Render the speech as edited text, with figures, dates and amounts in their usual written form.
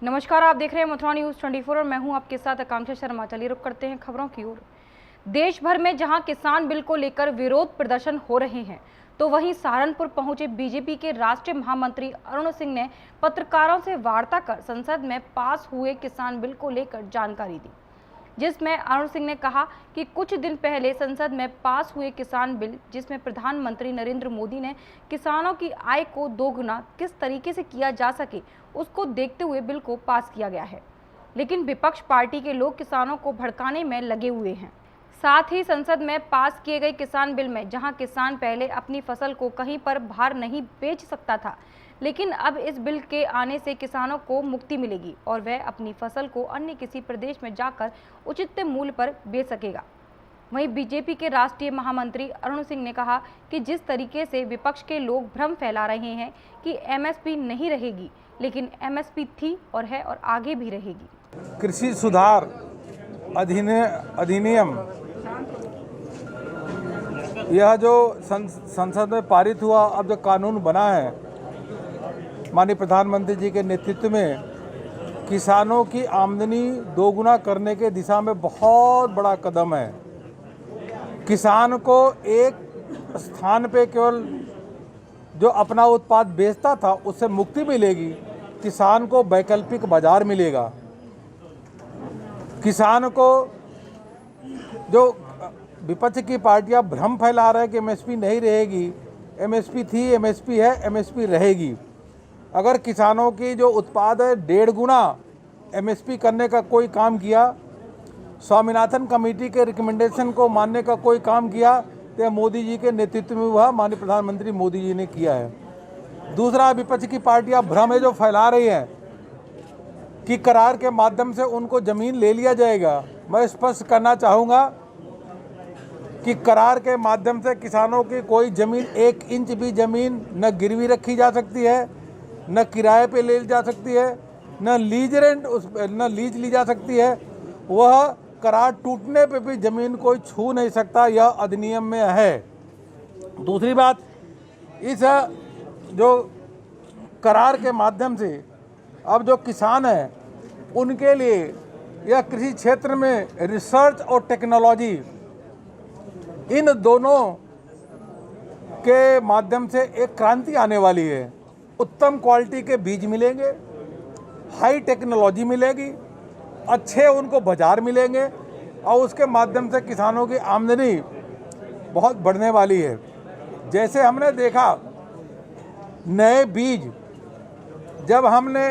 नमस्कार, आप देख रहे हैं मथुरा न्यूज़ 24 और मैं हूं आपके साथ आकांक्षा शर्मा। चलिए रुक करते हैं खबरों की ओर। देश भर में जहां किसान बिल को लेकर विरोध प्रदर्शन हो रहे हैं, तो वहीं सहारनपुर पहुंचे बीजेपी के राष्ट्रीय महामंत्री अरुण सिंह ने पत्रकारों से वार्ता कर संसद में पास हुए किसान बिल को लेकर जानकारी दी, जिसमें अरुण सिंह ने कहा कि कुछ दिन पहले संसद में पास हुए किसान बिल, जिसमें प्रधानमंत्री नरेंद्र मोदी ने किसानों की आय को दोगुना किस तरीके से किया जा सके, उसको देखते हुए बिल को पास किया गया है। लेकिन विपक्ष पार्टी के लोग किसानों को भड़काने में लगे हुए हैं। साथ ही संसद में पास किए गए किसान बिल में जहां किसान पहले अपनी फसल को कहीं पर बाहर नहीं बेच सकता था, लेकिन अब इस बिल के आने से किसानों को मुक्ति मिलेगी और वह अपनी फसल को अन्य किसी प्रदेश में जाकर उचित मूल्य पर बेच सकेगा। वहीं बीजेपी के राष्ट्रीय महामंत्री अरुण सिंह ने कहा कि जिस तरीके से विपक्ष के लोग भ्रम फैला रहे हैं कि एमएसपी नहीं रहेगी, लेकिन एमएसपी थी और है और आगे भी रहेगी। कृषि सुधार अधिनियम यह जो संसद में पारित हुआ, अब जो कानून बना है माननीय प्रधानमंत्री जी के नेतृत्व में, किसानों की आमदनी दोगुना करने के दिशा में बहुत बड़ा कदम है। किसान को एक स्थान पे केवल जो अपना उत्पाद बेचता था उससे मुक्ति मिलेगी, किसान को वैकल्पिक बाजार मिलेगा। किसान को जो विपक्ष की पार्टियां भ्रम फैला रहे हैं कि एमएसपी नहीं रहेगी, एमएसपी थी, एमएसपी है, एमएसपी रहेगी। अगर किसानों की जो उत्पाद है 1.5 गुना एमएसपी करने का कोई काम किया, स्वामीनाथन कमेटी के रिकमेंडेशन को मानने का कोई काम किया, तो मोदी जी के नेतृत्व में हुआ, माननीय प्रधानमंत्री मोदी जी ने किया है। दूसरा, विपक्ष की पार्टियां भ्रम है जो फैला रही हैं कि करार के माध्यम से उनको ज़मीन ले लिया जाएगा। मैं स्पष्ट करना चाहूँगा कि करार के माध्यम से किसानों की कोई ज़मीन, 1 इंच भी ज़मीन न गिरवी रखी जा सकती है, न किराए पे ले जा सकती है, न लीज ली जा सकती है। वह करार टूटने पे भी ज़मीन कोई छू नहीं सकता, यह अधिनियम में है। दूसरी बात, इस जो करार के माध्यम से अब जो किसान हैं उनके लिए यह कृषि क्षेत्र में रिसर्च और टेक्नोलॉजी, इन दोनों के माध्यम से एक क्रांति आने वाली है। उत्तम क्वालिटी के बीज मिलेंगे, हाई टेक्नोलॉजी मिलेगी, अच्छे उनको बाजार मिलेंगे और उसके माध्यम से किसानों की आमदनी बहुत बढ़ने वाली है। जैसे हमने देखा, नए बीज जब हमने